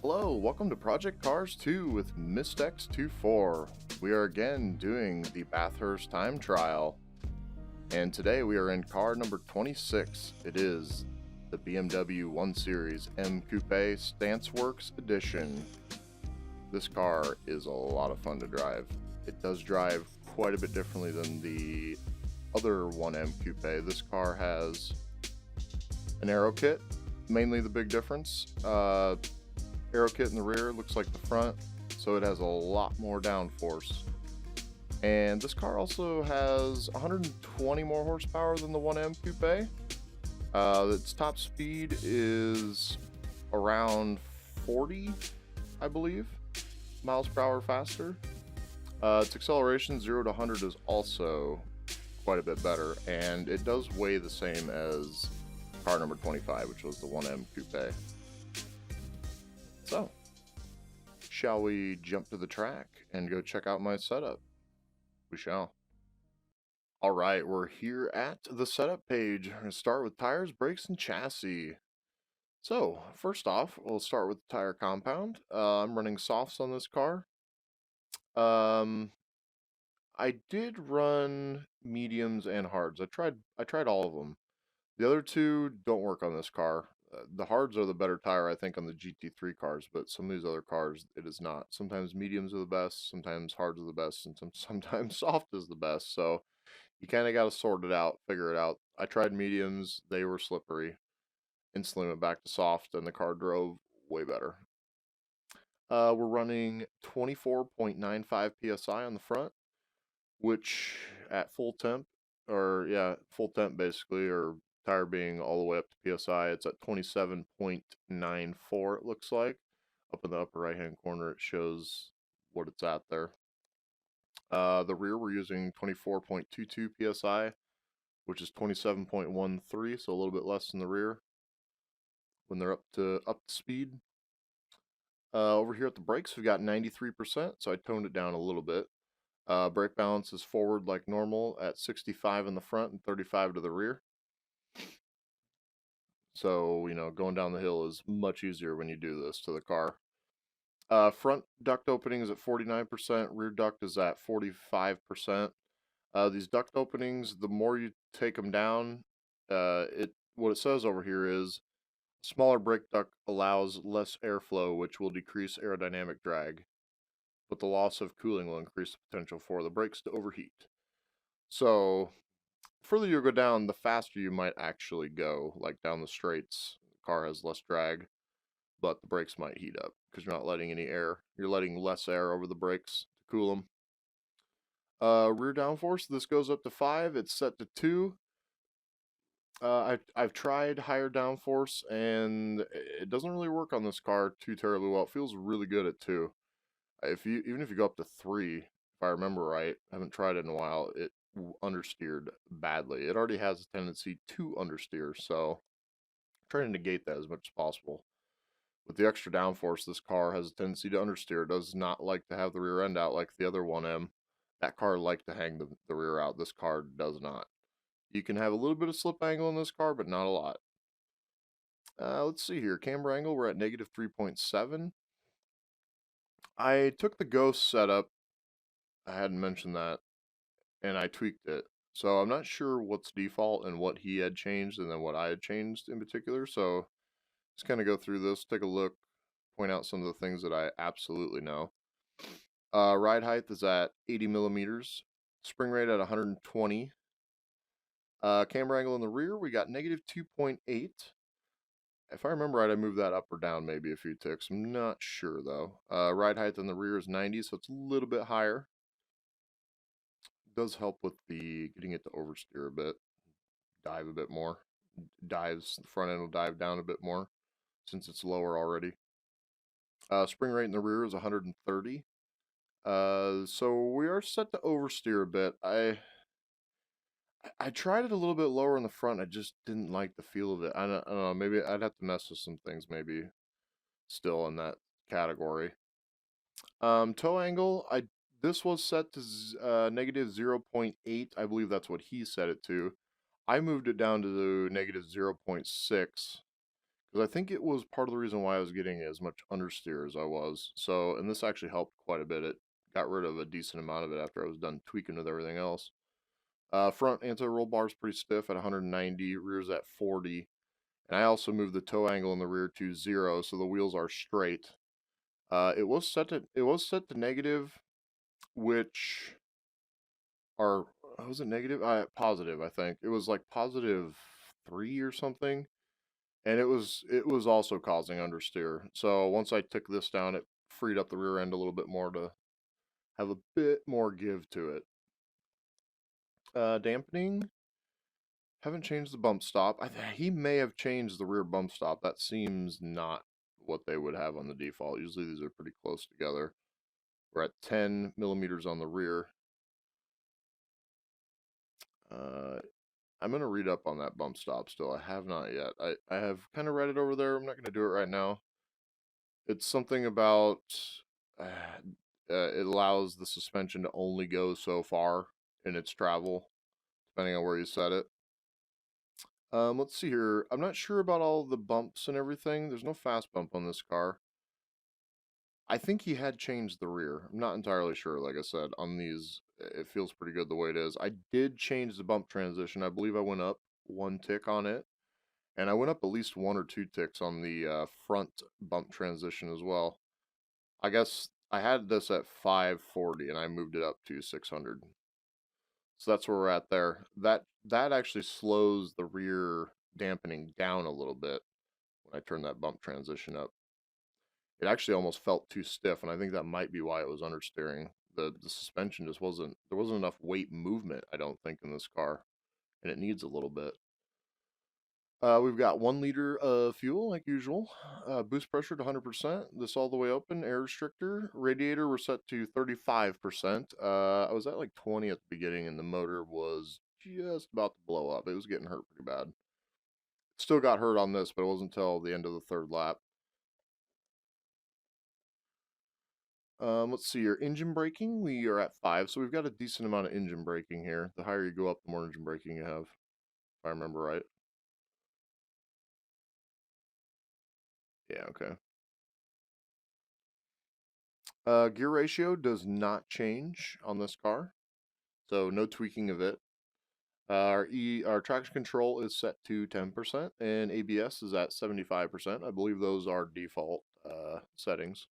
Hello, welcome to Project Cars 2 with MistX24. We are again doing the Bathurst time trial, and today we are in car number 26. It is the BMW 1 Series M Coupe StanceWorks Edition. This car is a lot of fun to drive. It does drive quite a bit differently than the other 1M Coupe. This car has an Aero kit, mainly the big difference. Aero kit in the rear looks like the front, so it has a lot more downforce. And this car also has 120 more horsepower than the 1M Coupe. Its top speed is around 40, I believe, miles per hour faster. Its acceleration 0 to 100 is also quite a bit better, and it does weigh the same as car number 25, which was the 1M Coupe. So, shall we jump to the track and go check out my setup? We shall. Alright, we're here at the setup page. We're going to start with tires, brakes, and chassis. So, first off, we'll start with the tire compound. I'm running softs on this car. I did run mediums and hards. I tried all of them. The other two don't work on this car. The hards are the better tire, I think, on the GT3 cars, but some of these other cars, it is not. Sometimes mediums are the best, sometimes hards are the best, and sometimes soft is the best. So you kind of got to sort it out, figure it out. I tried mediums, they were slippery. Instantly went back to soft, and the car drove way better. We're running 24.95 PSI on the front, which at full temp, full temp basically, or tire being all the way up to PSI, it's at 27.94 it looks like. Up in the upper right hand corner it shows what it's at there. The rear we're using 24.22 PSI, which is 27.13, so a little bit less than the rear when they're up to speed. Over here at the brakes we've got 93%, so I toned it down a little bit. Brake balance is forward like normal at 65 in the front and 35 to the rear. So, going down the hill is much easier when you do this to the car. Front duct opening is at 49%, rear duct is at 45%. These duct openings, the more you take them down, what it says over here is smaller brake duct allows less airflow, which will decrease aerodynamic drag, but the loss of cooling will increase the potential for the brakes to overheat. So, the further you go down, the faster you might actually go, like down the straights. The car has less drag, but the brakes might heat up because you're not letting any air. You're letting less air over the brakes to cool them. Rear downforce, this goes up to 5. It's set to 2. I've tried higher downforce, and it doesn't really work on this car too terribly well. It feels really good at 2. Even if you go up to 3, if I remember right, I haven't tried it in a while, it understeered badly. It already has a tendency to understeer, so I'm trying to negate that as much as possible. With the extra downforce, this car has a tendency to understeer. It does not like to have the rear end out like the other 1M. That car liked to hang the rear out. This car does not. You can have a little bit of slip angle in this car, but not a lot. Let's see here. Camber angle, we're at negative 3.7. I took the Ghost setup, I hadn't mentioned that, and I tweaked it. So I'm not sure what's default and what he had changed and then what I had changed in particular. So let's kind of go through this, take a look, point out some of the things that I absolutely know. Ride height is at 80 millimeters. Spring rate at 120. Camber angle in the rear, we got negative 2.8. If I remember right, I moved that up or down maybe a few ticks. I'm not sure though. Ride height in the rear is 90, so it's a little bit higher. Does help with the getting it to oversteer a bit, dive a bit more. The front end will dive down a bit more since it's lower already. Spring rate in the rear is 130. So we are set to oversteer a bit. I tried it a little bit lower in the front. I just didn't like the feel of it. I don't know. Maybe I'd have to mess with some things. Maybe still in that category. Toe angle. This was set to negative 0.8. I believe that's what he set it to. I moved it down to negative 0.6 because I think it was part of the reason why I was getting as much understeer as I was. So, and this actually helped quite a bit. It got rid of a decent amount of it after I was done tweaking with everything else. Front anti-roll bar is pretty stiff at 190, rear's at 40. And I also moved the toe angle in the rear to 0, so the wheels are straight. It was set to negative, which are, was it negative? Positive, I think. It was like +3 or something. And it was also causing understeer. So once I took this down, it freed up the rear end a little bit more to have a bit more give to it. Dampening, haven't changed the bump stop. He may have changed the rear bump stop. That seems not what they would have on the default. Usually these are pretty close together. We're at 10 millimeters on the rear. I'm going to read up on that bump stop still. I have not yet. I have kind of read it over there. I'm not going to do it right now. It's something about it allows the suspension to only go so far in its travel, depending on where you set it. Let's see here. I'm not sure about all the bumps and everything. There's no fast bump on this car. I think he had changed the rear. I'm not entirely sure, like I said. On these, it feels pretty good the way it is. I did change the bump transition. I believe I went up 1 tick on it. And I went up at least 1 or 2 ticks on the front bump transition as well. I guess I had this at 540 and I moved it up to 600. So that's where we're at there. That actually slows the rear dampening down a little bit when I turn that bump transition up. It actually almost felt too stiff, and I think that might be why it was understeering. The suspension just wasn't, there wasn't enough weight movement, I don't think, in this car, and it needs a little bit. We've got 1 liter of fuel, like usual. Boost pressure to 100%. This all the way open. Air restrictor. Radiator, we're set to 35%. I was at like 20 at the beginning, and the motor was just about to blow up. It was getting hurt pretty bad. Still got hurt on this, but it wasn't until the end of the 3rd lap. Let's see here. Engine braking, we are at 5, so we've got a decent amount of engine braking here. The higher you go up, the more engine braking you have, if I remember right. Yeah, okay. Gear ratio does not change on this car, so no tweaking of it. Our traction control is set to 10%, and ABS is at 75%. I believe those are default settings.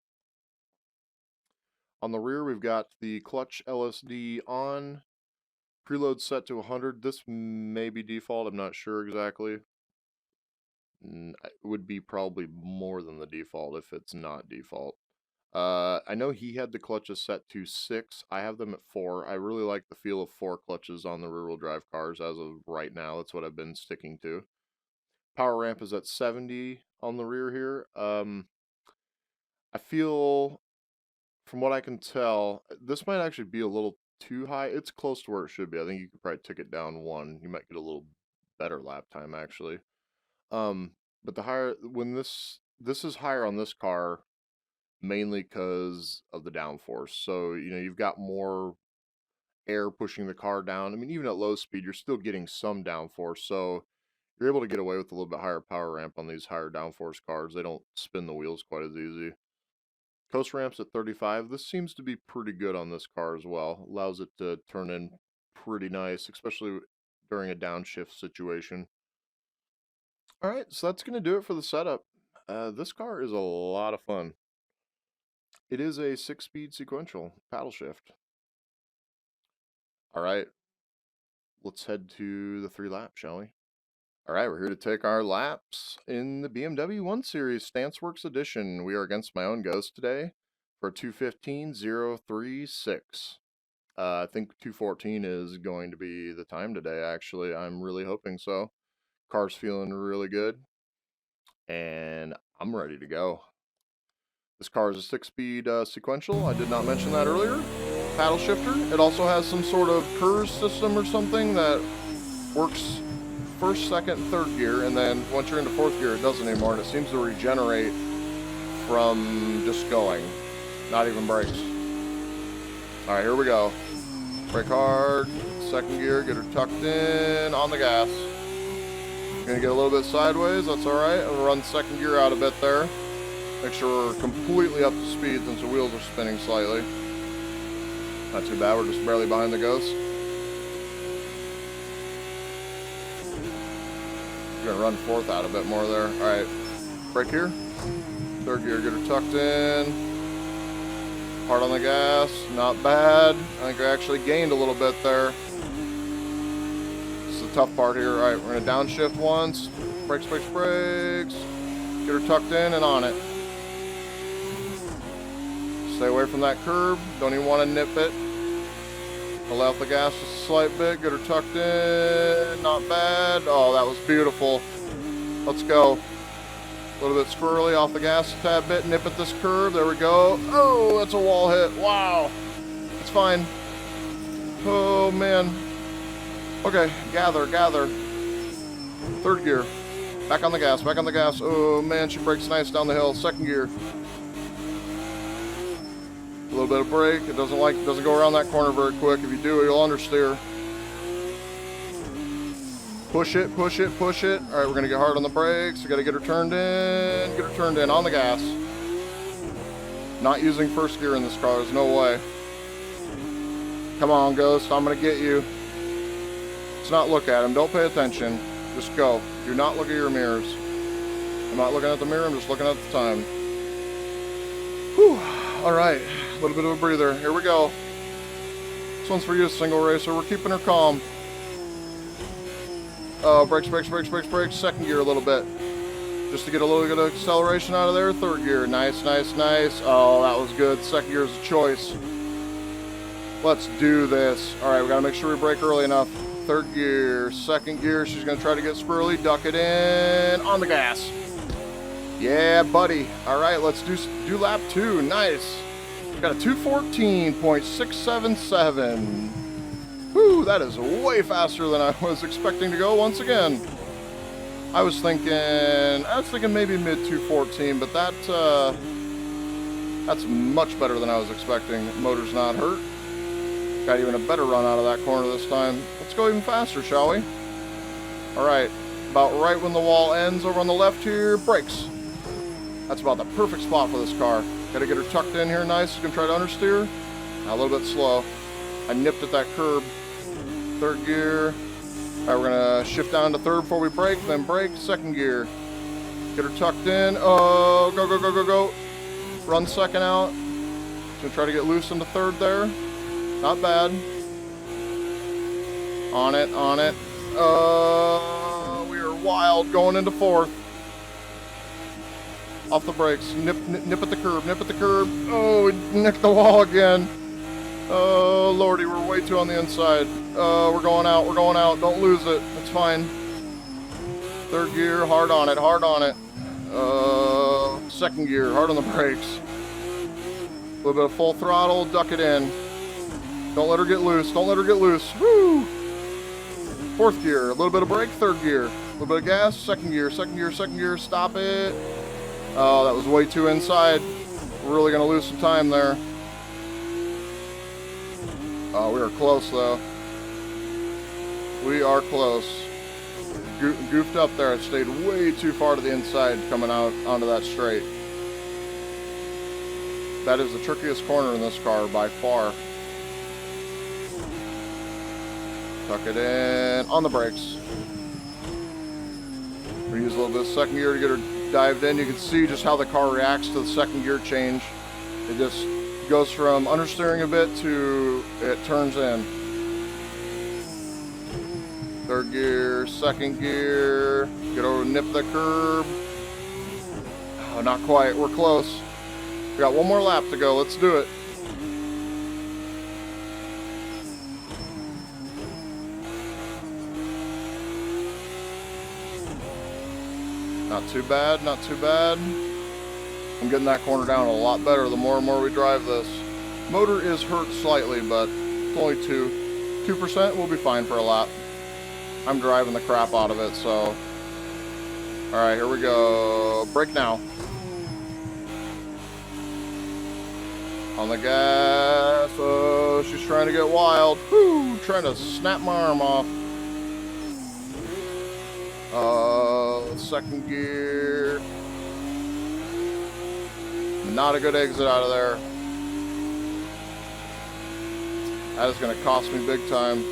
On the rear, we've got the clutch LSD on. Preload set to 100. This may be default. I'm not sure exactly. It would be probably more than the default if it's not default. I know he had the clutches set to 6. I have them at 4. I really like the feel of 4 clutches on the rear-wheel drive cars as of right now. That's what I've been sticking to. Power ramp is at 70 on the rear here. I feel, from what I can tell, this might actually be a little too high. It's close to where it should be. I think you could probably tick it down 1. You might get a little better lap time, actually. But the higher, when this is higher on this car, mainly because of the downforce. So, you know, you've got more air pushing the car down. I mean, even at low speed, you're still getting some downforce. So you're able to get away with a little bit higher power ramp on these higher downforce cars. They don't spin the wheels quite as easy. Coast ramps at 35. This seems to be pretty good on this car as well. Allows it to turn in pretty nice, especially during a downshift situation. All right, so that's going to do it for the setup. This car is a lot of fun. It is a 6-speed sequential paddle shift. All right, let's head to the 3 laps, shall we? All right, we're here to take our laps in the BMW 1 Series StanceWorks Edition. We are against my own ghost today for 2:15.036. I think 2:14 is going to be the time today, actually. I'm really hoping so. Car's feeling really good, and I'm ready to go. This car is a 6-speed sequential. I did not mention that earlier. Paddle shifter. It also has some sort of KERS system or something that works 1st, 2nd, 3rd gear, and then once you're into 4th gear, it doesn't anymore, and it seems to regenerate from just going, not even brakes. All right, here we go. Brake hard, 2nd gear, get her tucked in, on the gas. Gonna get a little bit sideways, that's alright. I'll run second gear out a bit there. Make sure we're completely up to speed since the wheels are spinning slightly. Not too bad, we're just barely behind the ghost. We're gonna run fourth out a bit more there. Alright, brake here. Third gear, get her tucked in. Hard on the gas, not bad. I think I actually gained a little bit there. This is the tough part here. Alright, we're gonna downshift once. Brakes, brakes, brakes. Get her tucked in and on it. Stay away from that curb. Don't even want to nip it. Pull out the gas just a slight bit. Get her tucked in. Not bad. Oh, that was beautiful. Let's go. A little bit squirrely off the gas a tad bit. Nip at this curve. There we go. Oh, that's a wall hit. Wow. It's fine. Oh, man. Okay, gather. Third gear. Back on the gas. Oh, man, she brakes nice down the hill. Second gear. A little bit of brake. It doesn't go around that corner very quick. If you do, you'll understeer. Push it. All right, we're gonna get hard on the brakes. We gotta get her turned in. On the gas. Not using first gear in this car. There's no way. Come on, Ghost. I'm gonna get you. Let's not look at him. Don't pay attention. Just go. Do not look at your mirrors. I'm not looking at the mirror. I'm just looking at the time. Whew. All right. A little bit of a breather. Here we go. This one's for you, single racer. We're keeping her calm. Brakes. Second gear a little bit. Just to get a little bit of acceleration out of there. Third gear. Nice. Oh, that was good. Second gear is a choice. Let's do this. All right, we got to make sure we brake early enough. Third gear. Second gear. She's going to try to get squirrely. Duck it in. On the gas. Yeah, buddy. All right, let's do lap 2. Nice. Got a 2:14.677. Whew, that is way faster than I was expecting to go once again. I was thinking maybe mid 2:14, but that's much better than I was expecting. Motor's not hurt. Got even a better run out of that corner this time. Let's go even faster, shall we? All right, about right when the wall ends over on the left here, brakes. That's about the perfect spot for this car. Gotta get her tucked in here nice. She's gonna try to understeer. A little bit slow. I nipped at that curb. Third gear. All right, we're gonna shift down to third before we brake, then brake. Second gear. Get her tucked in. Oh, go. Run second out. She's gonna try to get loose into third there. Not bad. On it. We are wild going into fourth. Off the brakes. Nip at the curb. Oh, we nicked the wall again. Oh, lordy, we're way too on the inside. We're going out. Don't lose it. It's fine. Third gear, hard on it. Second gear, hard on the brakes. A little bit of full throttle, duck it in. Don't let her get loose. Woo! Fourth gear, a little bit of brake. Third gear, a little bit of gas. Second gear. Stop it. Oh, that was way too inside. We're really going to lose some time there. Oh, we are close, though. We are close. Goofed up there. I stayed way too far to the inside coming out onto that straight. That is the trickiest corner in this car by far. Tuck it in. On the brakes. We use a little bit of second gear to get her dived in. You can see just how the car reacts to the second gear change. It just goes from understeering a bit to it turns in. Third gear, second gear, get over, nip the curb. Oh, not quite, we're close. We got one more lap to go, let's do it. Not too bad. I'm getting that corner down a lot better the more and more we drive this. Motor is hurt slightly, but it's only 2%. We'll be fine for a lap. I'm driving the crap out of it, so. All right, here we go. Brake now. On the gas. Oh, she's trying to get wild. Woo! Trying to snap my arm off. second gear. Not a good exit out of there. That is going to cost me big time.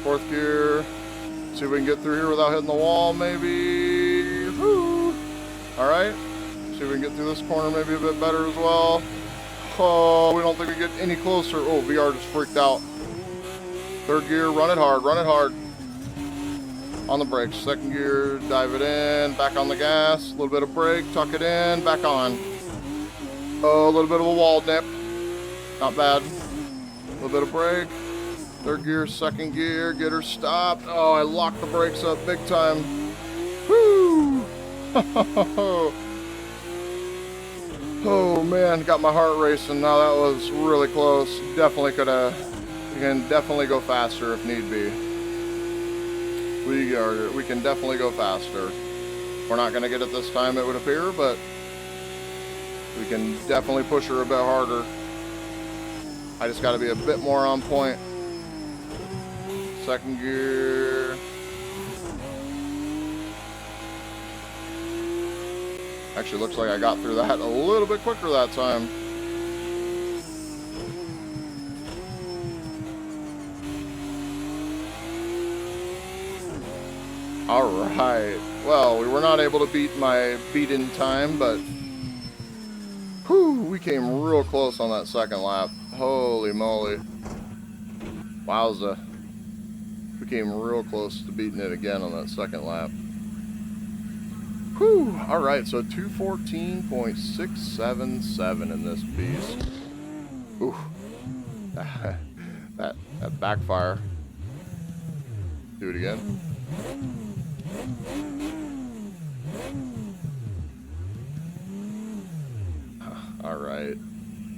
Fourth gear. See if we can get through here without hitting the wall, maybe. Woo. All right. See if we can get through this corner maybe a bit better as well. Oh, we don't think we get any closer. Oh, VR just freaked out. Third gear, run it hard, run it hard. On the brakes. Second gear, dive it in, back on the gas. A little bit of brake, tuck it in, back on. Oh, a little bit of a wall dip. Not bad. A little bit of brake. Third gear, second gear, get her stopped. Oh, I locked the brakes up big time. Woo! Oh man, got my heart racing. Now that was really close. Definitely could have. You can definitely go faster if need be. We can definitely go faster. We're not going to get it this time, it would appear, but we can definitely push her a bit harder. I just got to be a bit more on point. Second gear. Actually, looks like I got through that a little bit quicker that time. All right. Well, we were not able to beat my beat-in time, but whew, we came real close on that second lap. Holy moly. Wowza. We came real close to beating it again on that second lap. Whew. All right, so 214.677 in this beast. Ooh. that backfire. Do it again. All right.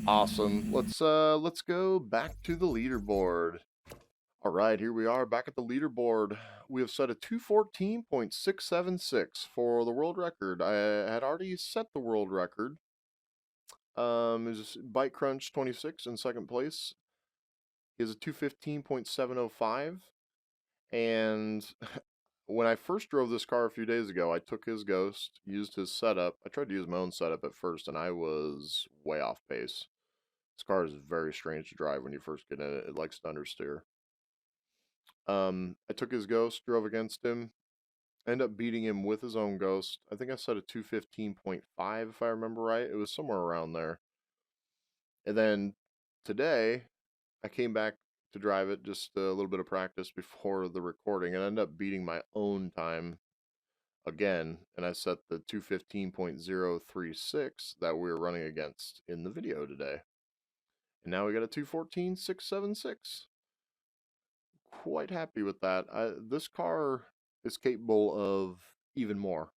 Awesome. Let's go back to the leaderboard. All right, here we are back at the leaderboard. We have set a 214.676 for the world record. I had already set the world record. It was Bike Crunch 26 in second place. He has a 215.705. And when I first drove this car a few days ago, I took his Ghost, used his setup. I tried to use my own setup at first, and I was way off pace. This car is very strange to drive when you first get in it. It likes to understeer. I took his Ghost, drove against him, ended up beating him with his own Ghost. I think I set a 215.5 if I remember right. It was somewhere around there. And then today, I came back to drive it, just a little bit of practice before the recording, and I ended up beating my own time again, and I set the 215.036 that we were running against in the video today. And now we got a 214.676. Quite happy with that. This car is capable of even more.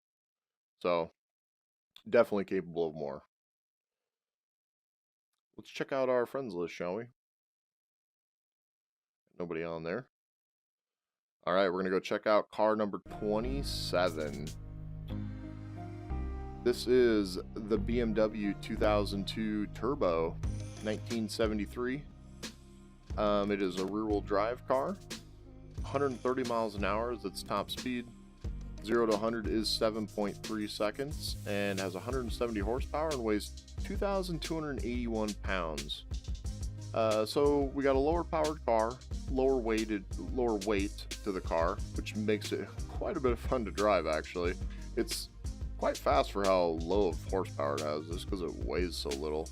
So, definitely capable of more. Let's check out our friends list, shall we? Nobody on there. All right, we're going to go check out car number 27. This is the BMW 2002 Turbo, 1973. It is a rear-wheel drive car. 130 miles an hour is its top speed. 0 to 100 is 7.3 seconds and has 170 horsepower and weighs 2,281 pounds. So we got a lower powered car, lower weight to the car, which makes it quite a bit of fun to drive actually. It's quite fast for how low of horsepower it has, just because it weighs so little.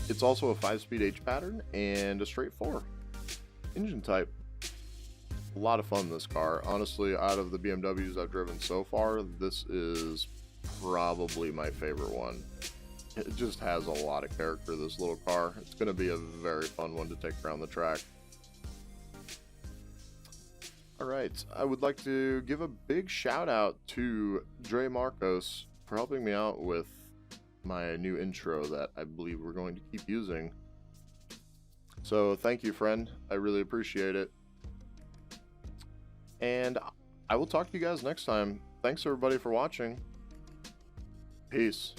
It's also a 5-speed H pattern and a straight 4 engine type. A lot of fun, this car. Honestly, out of the BMWs I've driven so far, this is probably my favorite one. It just has a lot of character, this little car. It's going to be a very fun one to take around the track. Alright, I would like to give a big shout out to Dre Marcos for helping me out with my new intro that I believe we're going to keep using. So thank you, friend. I really appreciate it. And I will talk to you guys next time. Thanks everybody for watching. Peace.